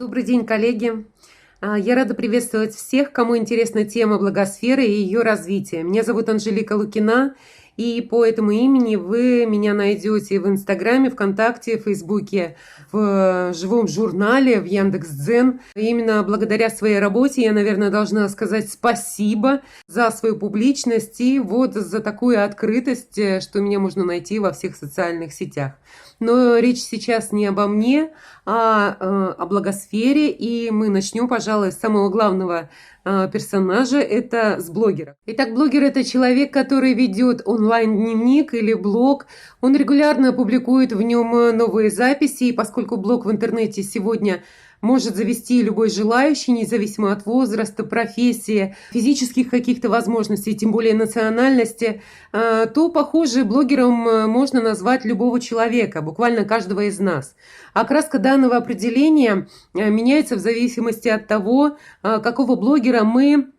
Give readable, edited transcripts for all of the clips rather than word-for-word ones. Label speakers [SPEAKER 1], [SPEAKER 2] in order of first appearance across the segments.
[SPEAKER 1] Добрый день, коллеги! Я рада приветствовать всех, кому интересна тема блогосферы и ее развития. Меня зовут Анжелика Лукина, и по этому имени вы меня найдете в Инстаграме, ВКонтакте, Фейсбуке, в живом журнале, в Яндекс.Дзен. Именно благодаря своей работе я, наверное, должна сказать спасибо за свою публичность и вот за такую открытость, что меня можно найти во всех социальных сетях. Но речь сейчас не обо мне, а о блогосфере, и мы начнем, пожалуй, с самого главного персонажа, это с блогера. Итак, блогер – это человек, который ведет онлайн-дневник или блог. Он регулярно публикует в нем новые записи, и поскольку блог в интернете сегодня может завести любой желающий, независимо от возраста, профессии, физических каких-то возможностей, тем более национальности, то, похоже, блогером можно назвать любого человека, буквально каждого из нас. Окраска данного определения меняется в зависимости от того, какого блогера мы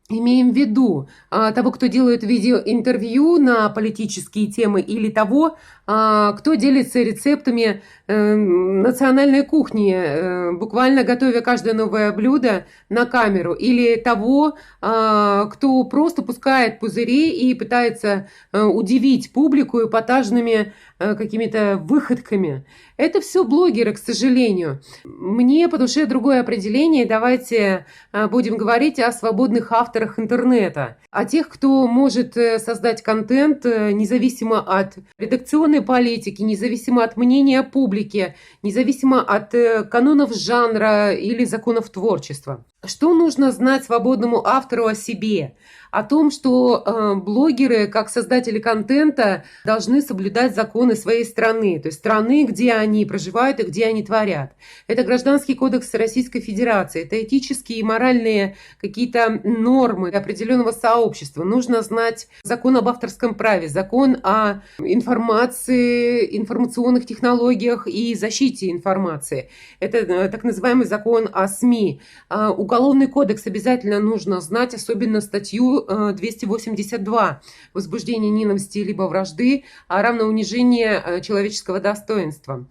[SPEAKER 1] имеем в виду, того, кто делает видеоинтервью на политические темы, или того, кто делится рецептами национальной кухни, буквально готовя каждое новое блюдо на камеру, или того, кто просто пускает пузыри и пытается удивить публику эпатажными какими-то выходками. Это все блогеры, к сожалению. Мне по душе другое определение. Давайте будем говорить о свободных авторах интернета, о тех, кто может создать контент независимо от редакционной политики, независимо от мнения публики, независимо от канонов жанра или законов творчества. Что нужно знать свободному автору о себе? О том, что блогеры, как создатели контента, должны соблюдать законы своей страны, то есть страны, где они проживают и где они творят. Это Гражданский кодекс Российской Федерации, это этические и моральные какие-то нормы определенного сообщества. Нужно знать закон об авторском праве, закон о информации, информационных технологиях и защите информации. Это так называемый закон о СМИ. Уголовный кодекс обязательно нужно знать, особенно статью 282 «Возбуждение ненависти либо вражды, равно унижение человеческого достоинства».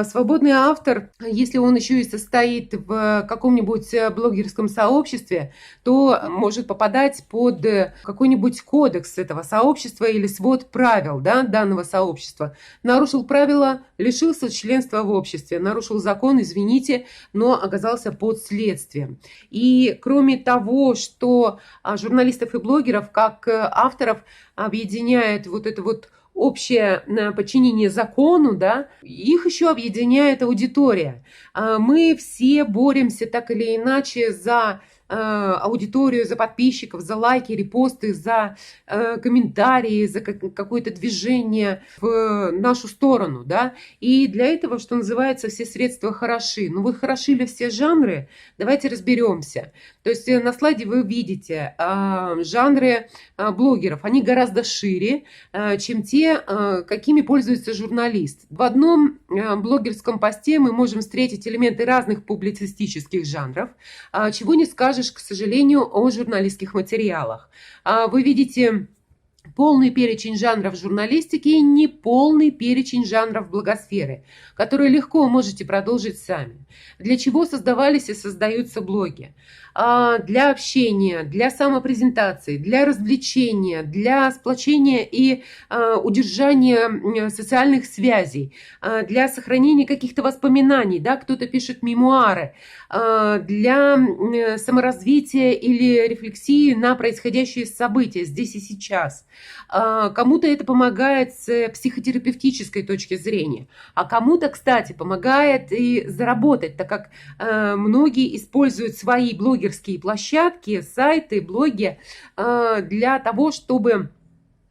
[SPEAKER 1] Свободный автор, если он еще и состоит в каком-нибудь блогерском сообществе, то может попадать под какой-нибудь кодекс этого сообщества или свод правил, да, данного сообщества. Нарушил правила, лишился членства в обществе, нарушил закон, извините, но оказался под следствием. И кроме того, что журналистов и блогеров как авторов объединяет вот это вот общее подчинение закону, да, их еще объединяет аудитория. Мы все боремся так или иначе за аудиторию, за подписчиков, за лайки, репосты, за комментарии, за какое-то движение в нашу сторону, да, и для этого, что называется, все средства хороши. Ну вот хороши ли все жанры? Давайте разберемся. То есть на слайде вы видите жанры блогеров, они гораздо шире, чем те, какими пользуется журналист. В одном блогерском посте мы можем встретить элементы разных публицистических жанров, чего не скажешь, к сожалению, о журналистских материалах. Вы видите полный перечень жанров журналистики и неполный перечень жанров блогосферы, которые легко можете продолжить сами. Для чего создавались и создаются блоги? Для общения, для самопрезентации, для развлечения, для сплочения и удержания социальных связей, для сохранения каких-то воспоминаний, да, кто-то пишет мемуары, для саморазвития или рефлексии на происходящие события здесь и сейчас. Кому-то это помогает с психотерапевтической точки зрения, а кому-то, кстати, помогает и заработать, так как многие используют свои блогерские площадки, сайты, блоги для того, чтобы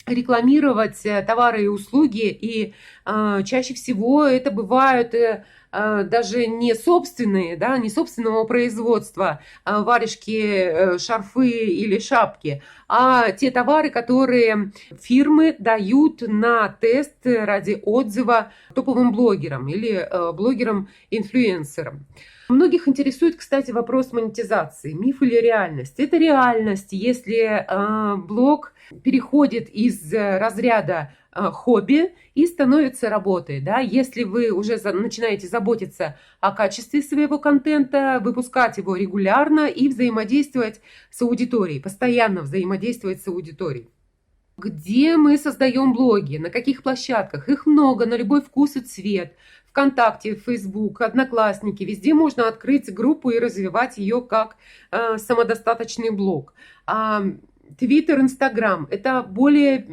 [SPEAKER 1] рекламировать товары и услуги, и чаще всего это бывают даже не собственные, да, не собственного производства варежки, шарфы или шапки, а те товары, которые фирмы дают на тест ради отзыва топовым блогерам или блогерам-инфлюенсерам. Многих интересует, кстати, вопрос монетизации. Миф или реальность? Это реальность, если блог переходит из разряда хобби и становится работой, да. Если вы уже начинаете заботиться о качестве своего контента, выпускать его регулярно и взаимодействовать с аудиторией, постоянно взаимодействовать с аудиторией. Где мы создаем блоги, на каких площадках? Их много, на любой вкус и цвет. ВКонтакте, Фейсбук, Одноклассники. Везде можно открыть группу и развивать ее как самодостаточный блог. Твиттер, Инстаграм – это более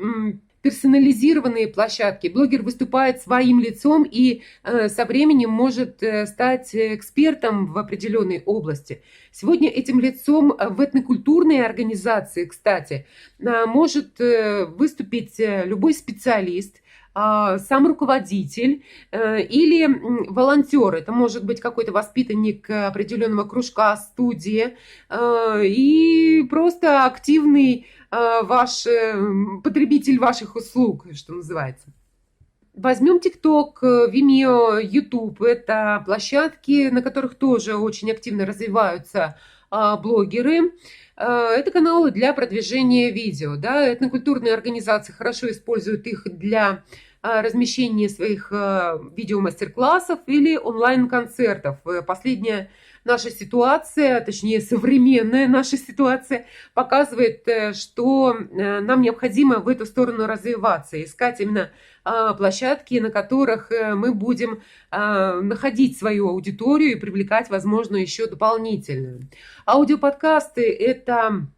[SPEAKER 1] персонализированные площадки. Блогер выступает своим лицом и со временем может стать экспертом в определенной области. Сегодня этим лицом в этнокультурной организации, кстати, может выступить любой специалист, сам руководитель или волонтер. Это может быть какой-то воспитанник определенного кружка, студии и просто активный ваш потребитель ваших услуг, что называется. Возьмем TikTok, Vimeo, YouTube. Это площадки, на которых тоже очень активно развиваются блогеры. Это каналы для продвижения видео. Да? Этнокультурные организации хорошо используют их для размещения своих видеомастер-классов или онлайн-концертов. Последняя наша ситуация, точнее современная наша ситуация, показывает, что нам необходимо в эту сторону развиваться, искать именно площадки, на которых мы будем находить свою аудиторию и привлекать, возможно, еще дополнительную. Аудиоподкасты – это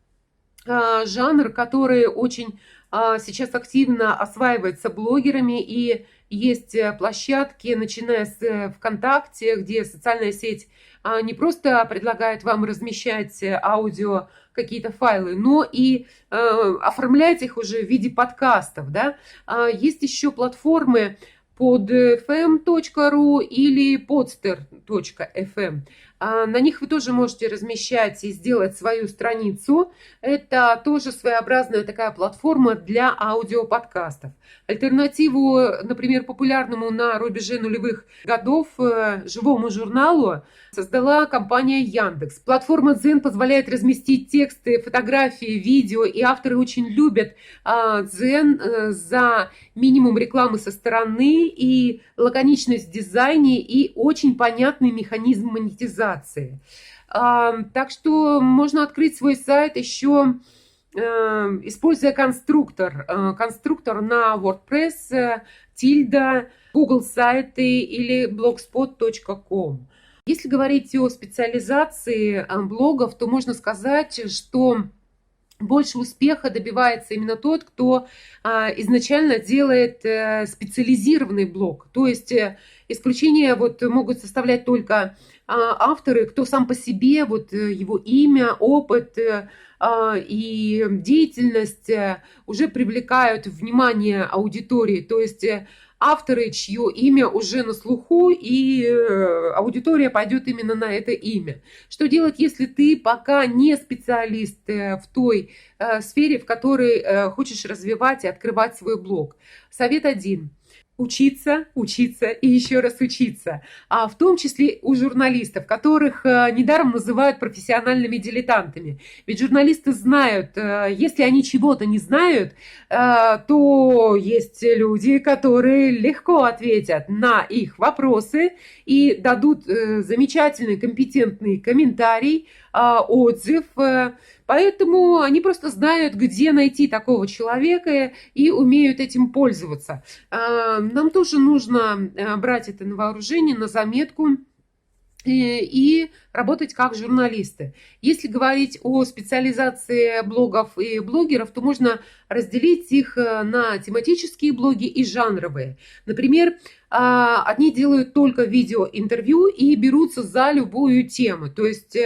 [SPEAKER 1] жанр, который очень сейчас активно осваивается блогерами, и есть площадки, начиная с ВКонтакте, где социальная сеть не просто предлагает вам размещать аудио какие-то файлы, но и оформлять их уже в виде подкастов. Да? Есть еще платформы podfm.ru или podster.fm. На них вы тоже можете размещать и сделать свою страницу. Это тоже своеобразная такая платформа для аудиоподкастов. Альтернативу, например, популярному на рубеже нулевых годов живому журналу создала компания Яндекс. Платформа Дзен позволяет разместить тексты, фотографии, видео, и авторы очень любят Дзен за минимум рекламы со стороны и лаконичность в дизайне и очень понятный механизм монетизации. Так что можно открыть свой сайт еще, используя конструктор на WordPress, Tilda, Google сайты или blogspot.com. Если говорить о специализации блогов, то можно сказать, что больше успеха добивается именно тот, кто изначально делает специализированный блог. То есть исключение могут составлять только авторы, кто сам по себе, его имя, опыт и деятельность уже привлекают внимание аудитории. То есть авторы, чье имя уже на слуху, и аудитория пойдет именно на это имя. Что делать, если ты пока не специалист в той сфере, в которой хочешь развивать и открывать свой блог? Совет 1. Учиться, учиться и еще раз учиться. В том числе у журналистов, которых недаром называют профессиональными дилетантами. Ведь журналисты знают, если они чего-то не знают, то есть люди, которые легко ответят на их вопросы и дадут замечательный, компетентный комментарий, отзыв. Поэтому они просто знают, где найти такого человека и умеют этим пользоваться. Нам тоже нужно брать это на вооружение, на заметку и работать как журналисты. Если говорить о специализации блогов и блогеров, то можно разделить их на тематические блоги и жанровые. Например, одни делают только видеоинтервью и берутся за любую тему. То есть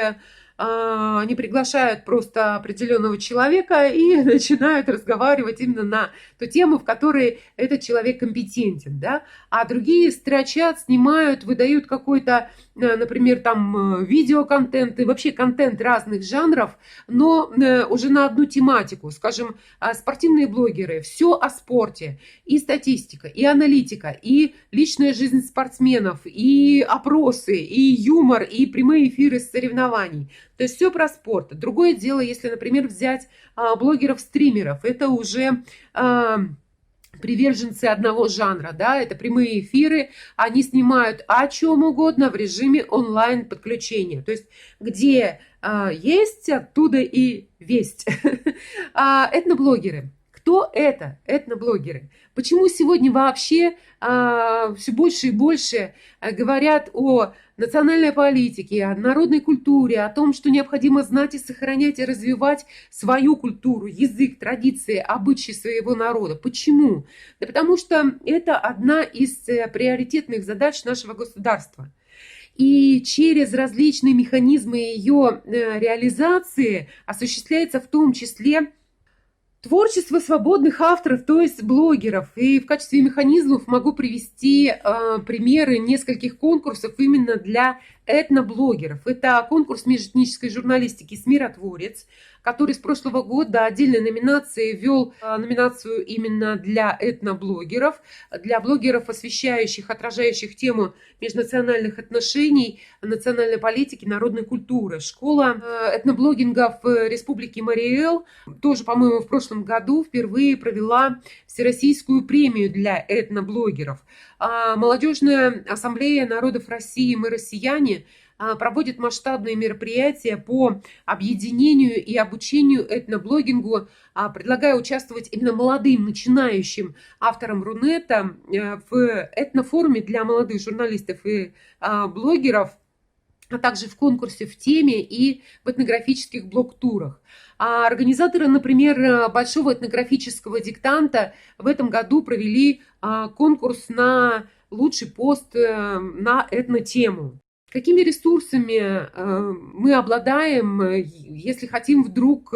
[SPEAKER 1] они приглашают просто определенного человека и начинают разговаривать именно на ту тему, в которой этот человек компетентен, да? А другие строчат, снимают, выдают какой-то, например, там видеоконтент и вообще контент разных жанров, но уже на одну тематику. Скажем, спортивные блогеры, все о спорте, и статистика, и аналитика, и личная жизнь спортсменов, и опросы, и юмор, и прямые эфиры с соревнований. То есть все про спорт. Другое дело, если, например, взять блогеров-стримеров, это уже приверженцы одного жанра, да, это прямые эфиры, они снимают о чем угодно в режиме онлайн-подключения, то есть где есть, оттуда и весть. Этноблогеры. Кто это? Этноблогеры. Почему сегодня вообще все больше и больше говорят о национальной политике, о народной культуре, о том, что необходимо знать и сохранять и развивать свою культуру, язык, традиции, обычаи своего народа? Почему? Да потому что это одна из приоритетных задач нашего государства. И через различные механизмы ее реализации осуществляется в том числе творчество свободных авторов, то есть блогеров. И в качестве механизмов могу привести примеры нескольких конкурсов именно для этноблогеров. Это конкурс межэтнической журналистики «Миротворец», который с прошлого года отдельной номинацией ввел номинацию именно для этноблогеров, для блогеров, освещающих, отражающих тему межнациональных отношений, национальной политики, народной культуры. Школа этноблогинга в Республике Марий-Эл тоже, по-моему, в прошлом году впервые провела Всероссийскую премию для этноблогеров. Молодежная ассамблея народов России «Мы россияне» проводит масштабные мероприятия по объединению и обучению этноблогингу, предлагая участвовать именно молодым начинающим авторам Рунета в этнофоруме для молодых журналистов и блогеров, а также в конкурсе в теме и в этнографических блог-турах. Организаторы, например, большого этнографического диктанта в этом году провели конкурс на лучший пост на этнотему. Какими ресурсами мы обладаем, если хотим вдруг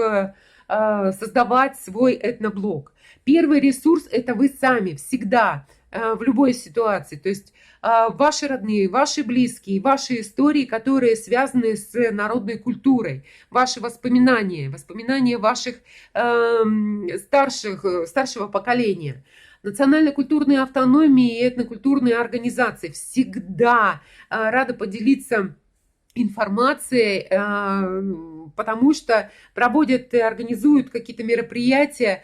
[SPEAKER 1] создавать свой этноблог? Первый ресурс – это вы сами, всегда, в любой ситуации. То есть ваши родные, ваши близкие, ваши истории, которые связаны с народной культурой, ваши воспоминания, воспоминания ваших старшего поколения. Национально-культурные автономии и этнокультурные организации всегда рады поделиться информацией, потому что проводят и организуют какие-то мероприятия.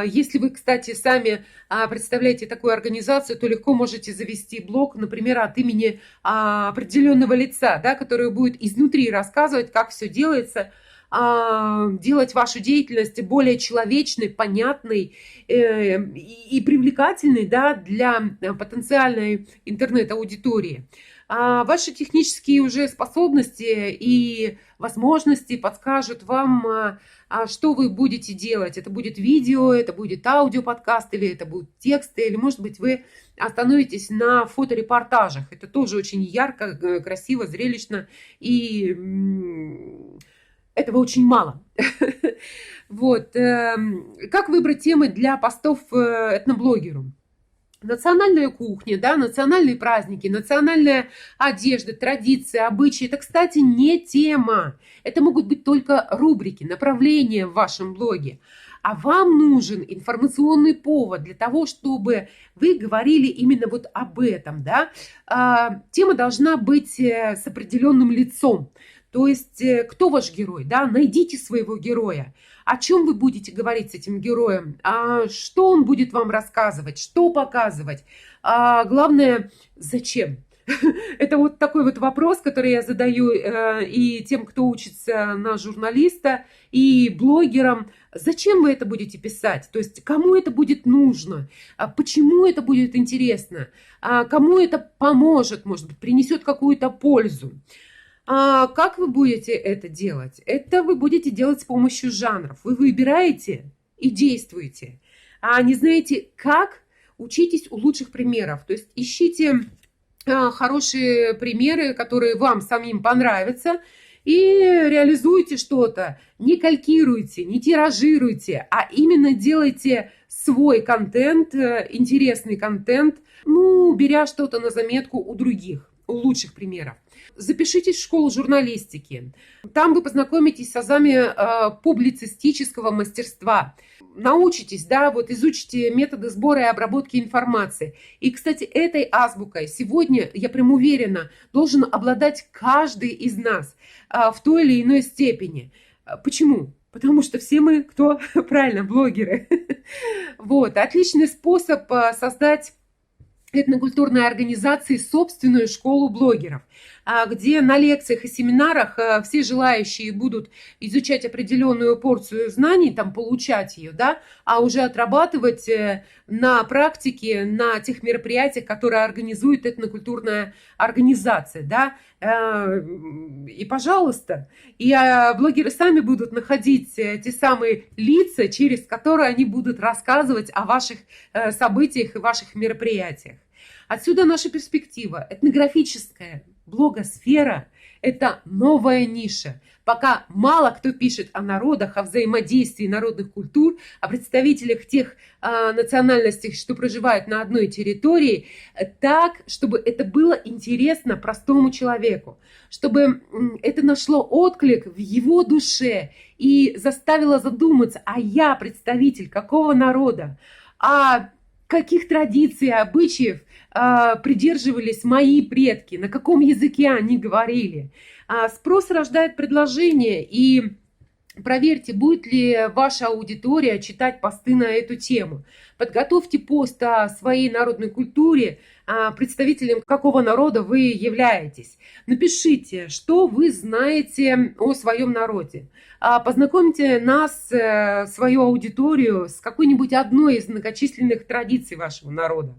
[SPEAKER 1] Если вы, кстати, сами представляете такую организацию, то легко можете завести блог, например, от имени определенного лица, да, который будет изнутри рассказывать, как все делается, делать вашу деятельность более человечной, понятной и привлекательной, да, для потенциальной интернет-аудитории. Ваши технические уже способности и возможности подскажут вам, что вы будете делать. Это будет видео, это будет аудиоподкаст, или это будут тексты, или, может быть, вы остановитесь на фоторепортажах. Это тоже очень ярко, красиво, зрелищно, и этого очень мало. Вот. Как выбрать темы для постов этноблогеру? Национальная кухня, да, национальные праздники, национальная одежда, традиции, обычаи. Это, кстати, не тема. Это могут быть только рубрики, направления в вашем блоге. А вам нужен информационный повод для того, чтобы вы говорили именно вот об этом, да. Тема должна быть с определенным лицом. То есть, кто ваш герой, да, найдите своего героя. О чем вы будете говорить с этим героем, что он будет вам рассказывать, что показывать, главное, зачем. Это вот такой вот вопрос, который я задаю и тем, кто учится на журналиста, и блогерам. Зачем вы это будете писать? То есть кому это будет нужно? Почему это будет интересно? Кому это поможет, может быть, принесет какую-то пользу? Как вы будете это делать? Это вы будете делать с помощью жанров. Вы выбираете и действуете. А не знаете как? Учитесь у лучших примеров. То есть ищите хорошие примеры, которые вам самим понравятся, и реализуйте что-то. Не калькируйте, не тиражируйте, а именно делайте свой контент, интересный контент, беря что-то на заметку у других, у лучших примеров. Запишитесь в школу журналистики. Там вы познакомитесь с азами публицистического мастерства. Научитесь, да, вот изучите методы сбора и обработки информации. И, кстати, этой азбукой сегодня, я прям уверена, должен обладать каждый из нас в той или иной степени. Почему? Потому что все мы, кто правильно, блогеры. Вот, отличный способ создать этнокультурной организации собственную школу блогеров, где на лекциях и семинарах все желающие будут изучать определенную порцию знаний, там получать ее, да, а уже отрабатывать на практике, на тех мероприятиях, которые организует этнокультурная организация, да, и пожалуйста, и блогеры сами будут находить те самые лица, через которые они будут рассказывать о ваших событиях и ваших мероприятиях. Отсюда наша перспектива. Этнографическая блогосфера – это новая ниша. Пока мало кто пишет о народах, о взаимодействии народных культур, о представителях тех национальностей, что проживают на одной территории, так, чтобы это было интересно простому человеку, чтобы это нашло отклик в его душе и заставило задуматься, а я представитель какого народа, а каких традиций, обычаев придерживались мои предки, на каком языке они говорили. Спрос рождает предложение, и проверьте, будет ли ваша аудитория читать посты на эту тему. Подготовьте пост о своей народной культуре, представителем какого народа вы являетесь. Напишите, что вы знаете о своем народе. Познакомьте нас, свою аудиторию, с какой-нибудь одной из многочисленных традиций вашего народа.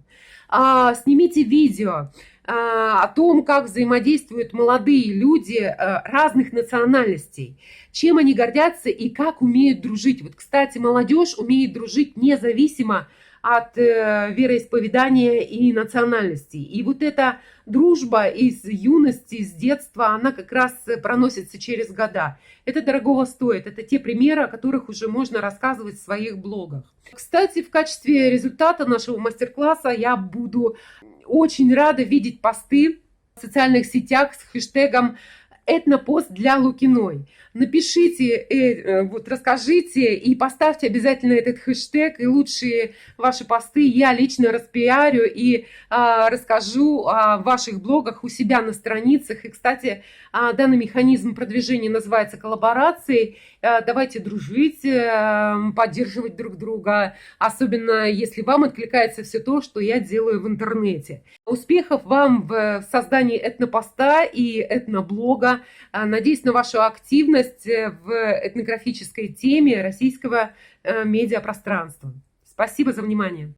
[SPEAKER 1] Снимите видео о том, как взаимодействуют молодые люди разных национальностей, чем они гордятся и как умеют дружить. Вот, кстати, молодежь умеет дружить независимо от вероисповедания и национальностей. И вот эта дружба из юности, из детства, она как раз проносится через года. Это дорогого стоит. Это те примеры, о которых уже можно рассказывать в своих блогах. Кстати, в качестве результата нашего мастер-класса я буду очень рада видеть посты в социальных сетях с хэштегом «Этнопост для Лукиной». Напишите, вот расскажите и поставьте обязательно этот хэштег, и лучшие ваши посты я лично распиарю и расскажу о ваших блогах у себя на страницах. И, кстати, данный механизм продвижения называется коллаборацией. Давайте дружить, поддерживать друг друга, особенно если вам откликается все то, что я делаю в интернете. Успехов вам в создании этнопоста и этноблога. Надеюсь на вашу активность в этнографической теме российского медиапространства. Спасибо за внимание.